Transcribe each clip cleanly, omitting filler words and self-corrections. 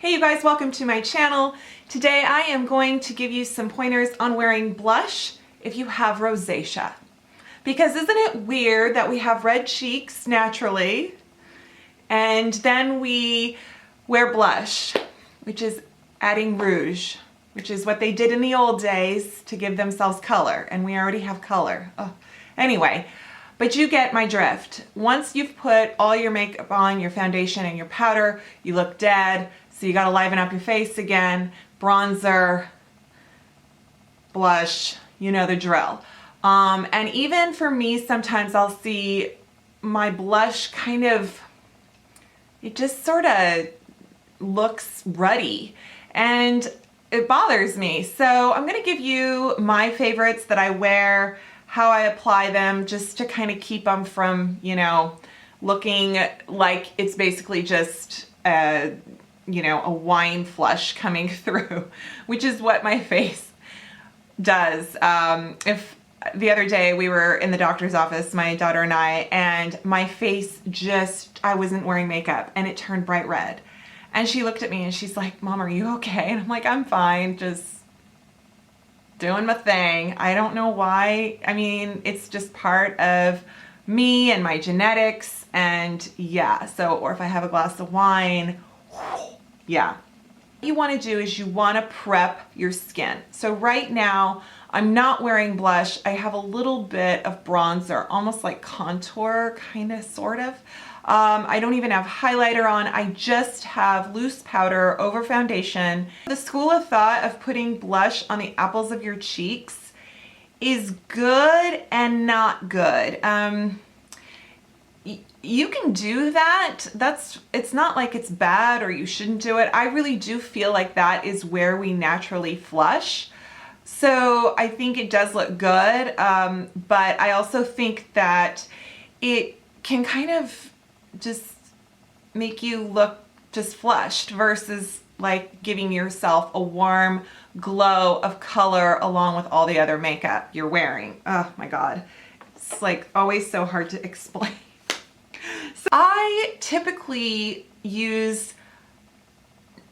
Hey you guys, welcome to my channel. Today I am going to give you some pointers on wearing blush if you have rosacea. Because isn't it weird that we have red cheeks naturally and then we wear blush, which is adding rouge, which is what they did in the old days to give themselves color, and we already have color. Oh. Anyway, but you get my drift. Once you've put all your makeup on, your foundation and your powder, you look dead. So you gotta liven up your face again, bronzer, blush, you know the drill. And even for me, sometimes I'll see my blush kind of, it just sort of looks ruddy and it bothers me. So I'm gonna give you my favorites that I wear, how I apply them, just to kind of keep them from, you know, looking like it's basically just a wine flush coming through, which is what my face does. If the other day we were in the doctor's office, my daughter and I, and my face just, I wasn't wearing makeup and it turned bright red. And she looked at me and she's like, "Mom, are you okay?" And I'm like, "I'm fine, just doing my thing." I don't know why. I mean, it's just part of me and my genetics, and yeah, so, or if I have a glass of wine, yeah. What you want to do is you want to prep your skin. So right now, I'm not wearing blush. I have a little bit of bronzer, almost like contour, kind of, sort of. I don't even have highlighter on. I just have loose powder over foundation. The school of thought of putting blush on the apples of your cheeks is good and not good. You can do that. It's not like it's bad or you shouldn't do it. I really do feel like that is where we naturally flush. So I think it does look good, but I also think that it can kind of just make you look just flushed versus like giving yourself a warm glow of color along with all the other makeup you're wearing. Oh my God. It's like always so hard to explain. So I typically use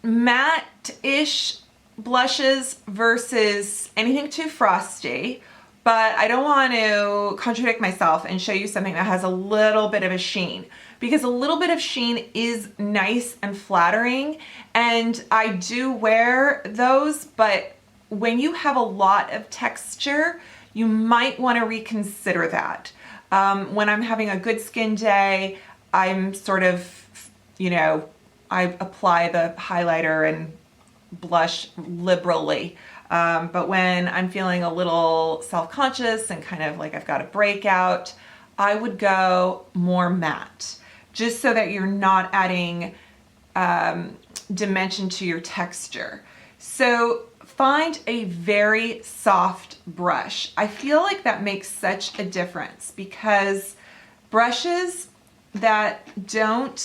matte-ish blushes versus anything too frosty, but I don't want to contradict myself and show you something that has a little bit of a sheen, because a little bit of sheen is nice and flattering, and I do wear those, but when you have a lot of texture, you might want to reconsider that. When I'm having a good skin day, I'm sort of, you know, I apply the highlighter and blush liberally. But when I'm feeling a little self-conscious and kind of like I've got a breakout, I would go more matte, just so that you're not adding dimension to your texture. So find a very soft brush. I feel like that makes such a difference, because brushes that don't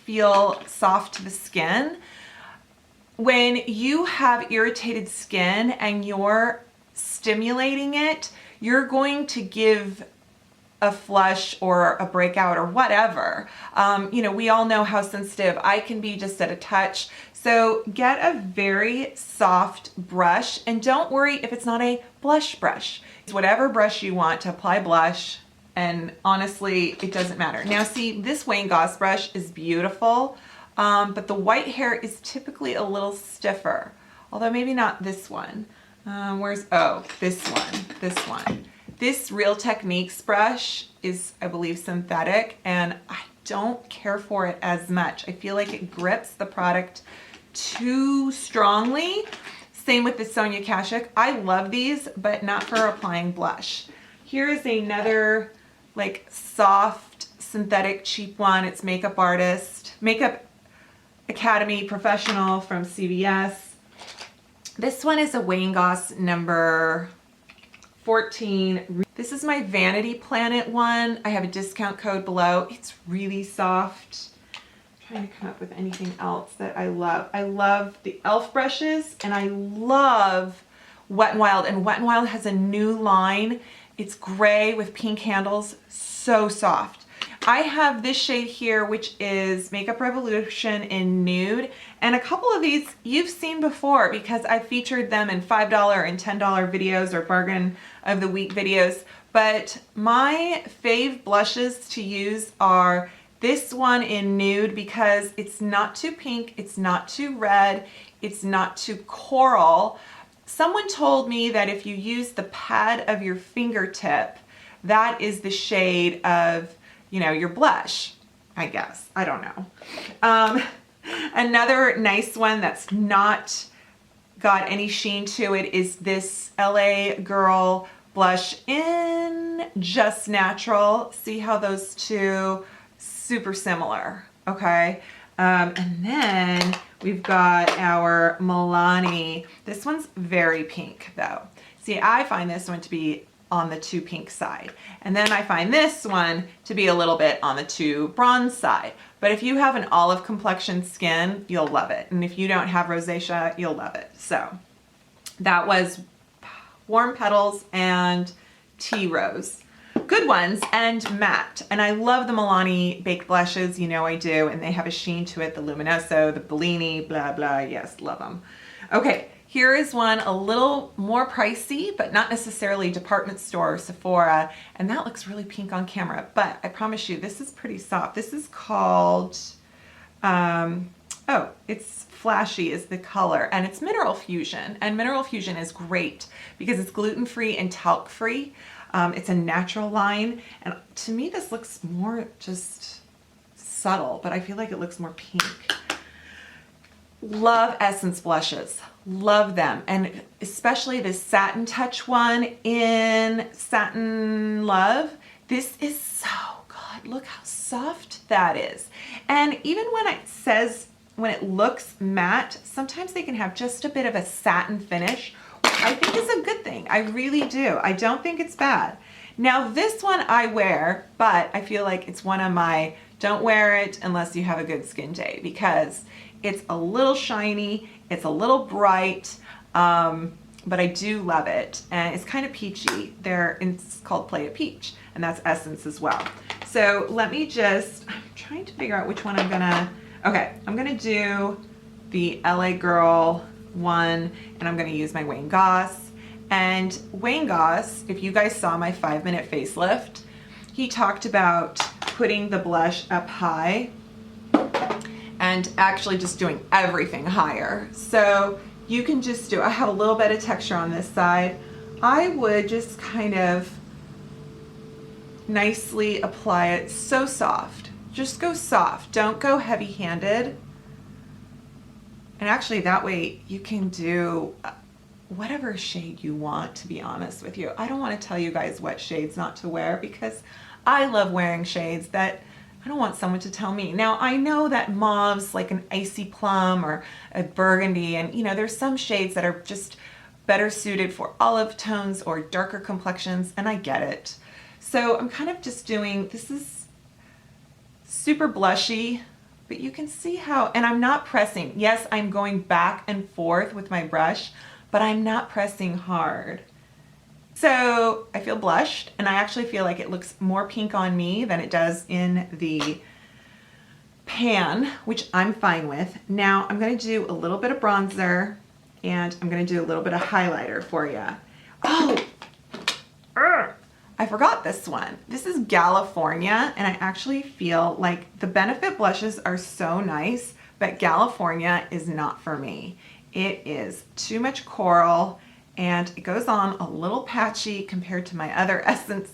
feel soft to the skin, when you have irritated skin and you're stimulating it, you're going to give a flush or a breakout or whatever. You know, we all know how sensitive I can be just at a touch. So get a very soft brush, and don't worry if it's not a blush brush. It's whatever brush you want to apply blush, and honestly, it doesn't matter. Now see, this Wayne Goss brush is beautiful, but the white hair is typically a little stiffer, although maybe not this one. This one. This Real Techniques brush is, I believe, synthetic, and I don't care for it as much. I feel like it grips the product too strongly. Same with the Sonia Kashuk. I love these, but not for applying blush. Here is another like soft synthetic cheap one. It's Makeup Academy Professional from CVS. This one is a Wayne Goss number 14. This is my Vanity Planet one. I have a discount code below. It's really soft. I'm trying to come up with anything else that I love. I love the e.l.f. brushes, and I love Wet n Wild. And Wet n Wild has a new line. It's gray with pink handles. So soft. I have this shade here, which is Makeup Revolution in Nude. And a couple of these you've seen before because I featured them in $5 and $10 videos or bargain of the week videos. But my fave blushes to use are this one in Nude because it's not too pink, it's not too red, it's not too coral. Someone told me that if you use the pad of your fingertip, that is the shade of, you know, your blush, I guess. I don't know. Another nice one that's not got any sheen to it is this LA Girl blush in Just Natural. See how those two super similar, okay? And then we've got our Milani. This one's very pink though. See, I find this one to be on the too pink side. And then I find this one to be a little bit on the too bronze side. But if you have an olive complexion skin, you'll love it. And if you don't have rosacea, you'll love it. So that was Warm Petals and Tea Rose. Good ones and matte. And I love the Milani baked blushes, you know I do, and they have a sheen to it, the Luminoso, the Bellini, blah, blah, yes, love them. Okay, here is one a little more pricey, but not necessarily department store or Sephora, and that looks really pink on camera, but I promise you, this is pretty soft. This is called, oh, it's Flashy is the color, and it's Mineral Fusion, and Mineral Fusion is great because it's gluten-free and talc-free. It's a natural line, and to me this looks more just subtle, but I feel like it looks more pink. Love Essence blushes, love them, and especially this Satin Touch one in Satin Love. This is so good. Look how soft that is. And even when it says, when it looks matte, sometimes they can have just a bit of a satin finish, I think is a good thing. I really do. I don't think it's bad. Now this one I wear, but I feel like it's one of my don't wear it unless you have a good skin day because it's a little shiny, it's a little bright, but I do love it. And it's kind of peachy. It's called Play It Peach, and that's Essence as well. So let me just, I'm trying to figure out which one I'm gonna, okay, I'm gonna do the LA Girl one, and I'm going to use my Wayne Goss. And Wayne Goss, if you guys saw my 5-minute facelift, he talked about putting the blush up high and actually just doing everything higher. So you can just do, I have a little bit of texture on this side. I would just kind of nicely apply it, so soft. Just go soft, don't go heavy-handed. And actually that way you can do whatever shade you want, to be honest with you. I don't want to tell you guys what shades not to wear because I love wearing shades that I don't want someone to tell me. Now I know that mauve's like an icy plum or a burgundy, and you know, there's some shades that are just better suited for olive tones or darker complexions, and I get it. So I'm kind of just doing, this is super blushy, but you can see how, and I'm not pressing. Yes, I'm going back and forth with my brush, but I'm not pressing hard. So I feel blushed, and I actually feel like it looks more pink on me than it does in the pan, which I'm fine with. Now I'm gonna do a little bit of bronzer, and I'm gonna do a little bit of highlighter for you. Oh, I forgot this one. This is California, and I actually feel like the Benefit blushes are so nice, but California is not for me. It is too much coral, and it goes on a little patchy compared to my other Essence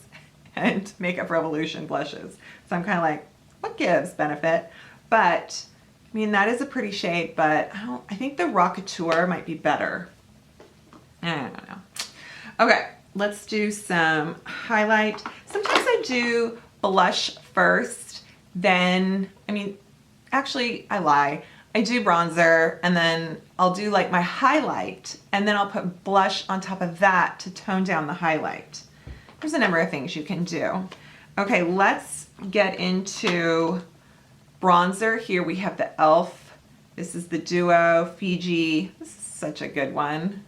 and Makeup Revolution blushes. So I'm kind of like, what gives, Benefit? But, I mean, that is a pretty shade, but I think the Rockateur might be better. I don't know. Okay. Let's do some highlight. Sometimes I do blush first, then, I mean, actually I lie. I do bronzer, and then I'll do like my highlight, and then I'll put blush on top of that to tone down the highlight. There's a number of things you can do. Okay, let's get into bronzer. Here we have the e.l.f. This is the Duo Fiji. This is such a good one.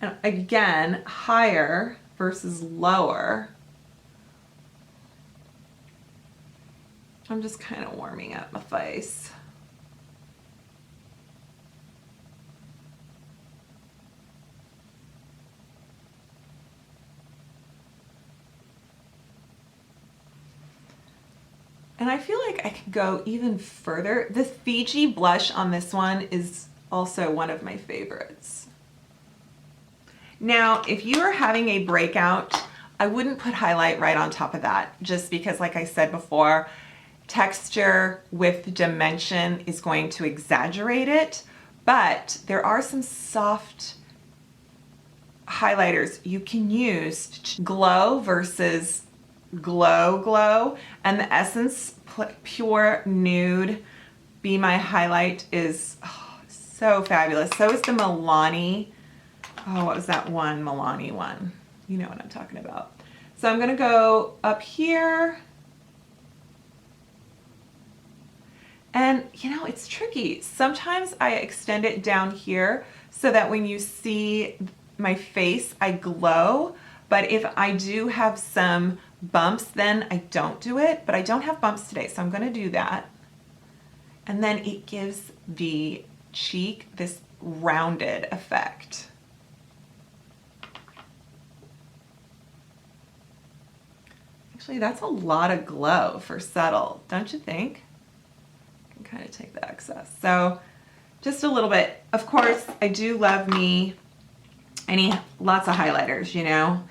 And again, higher versus lower. I'm just kind of warming up my face. And I feel like I could go even further. The Fiji blush on this one is also one of my favorites. Now, if you are having a breakout, I wouldn't put highlight right on top of that, just because, like I said before, texture with dimension is going to exaggerate it. But there are some soft highlighters you can use to glow versus glow, and the Essence Pure Nude Be My Highlight is so fabulous. So is the Milani. Oh, what was that one? Milani one. You know what I'm talking about. So I'm gonna go up here. And you know, it's tricky. Sometimes I extend it down here so that when you see my face, I glow. But if I do have some bumps, then I don't do it. But I don't have bumps today, so I'm gonna do that. And then it gives the cheek this rounded effect. Actually, that's a lot of glow for subtle, don't you think? I can kind of take the excess. So just a little bit. Of course, I do love me lots of highlighters, you know.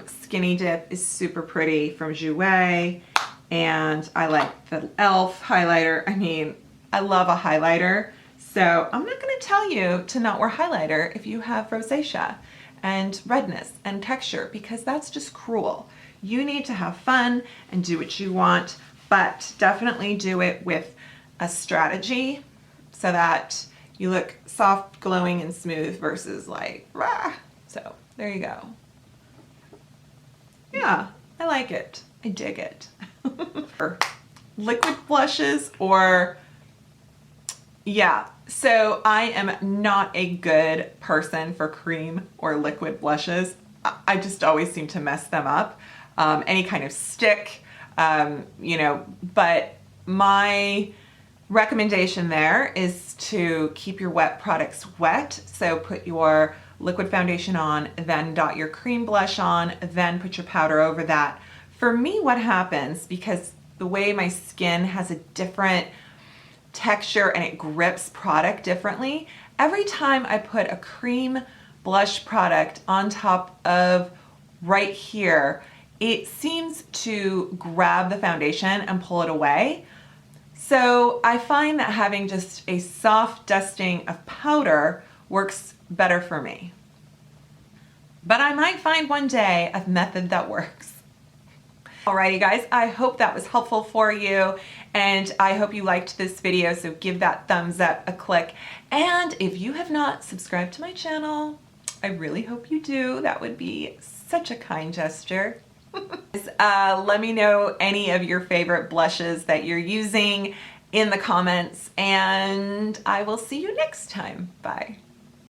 Skinny Dip is super pretty from Jouer, and I like the e.l.f. highlighter. I mean, I love a highlighter. So I'm not gonna tell you to not wear highlighter if you have rosacea and redness and texture, because that's just cruel. You need to have fun and do what you want, but definitely do it with a strategy so that you look soft, glowing, and smooth versus like, rah. So there you go. Yeah, I like it. I dig it. Liquid blushes or, yeah. So I am not a good person for cream or liquid blushes. I just always seem to mess them up. Any kind of stick, you know, but my recommendation there is to keep your wet products wet. So put your liquid foundation on, then dot your cream blush on, then put your powder over that. For me, what happens, because the way my skin has a different texture and it grips product differently, every time I put a cream blush product on top of right here, it seems to grab the foundation and pull it away. So I find that having just a soft dusting of powder works better for me. But I might find one day a method that works. Alrighty guys, I hope that was helpful for you, and I hope you liked this video, so give that thumbs up a click. And if you have not subscribed to my channel, I really hope you do. That would be such a kind gesture. Let me know any of your favorite blushes that you're using in the comments, and I will see you next time. Bye.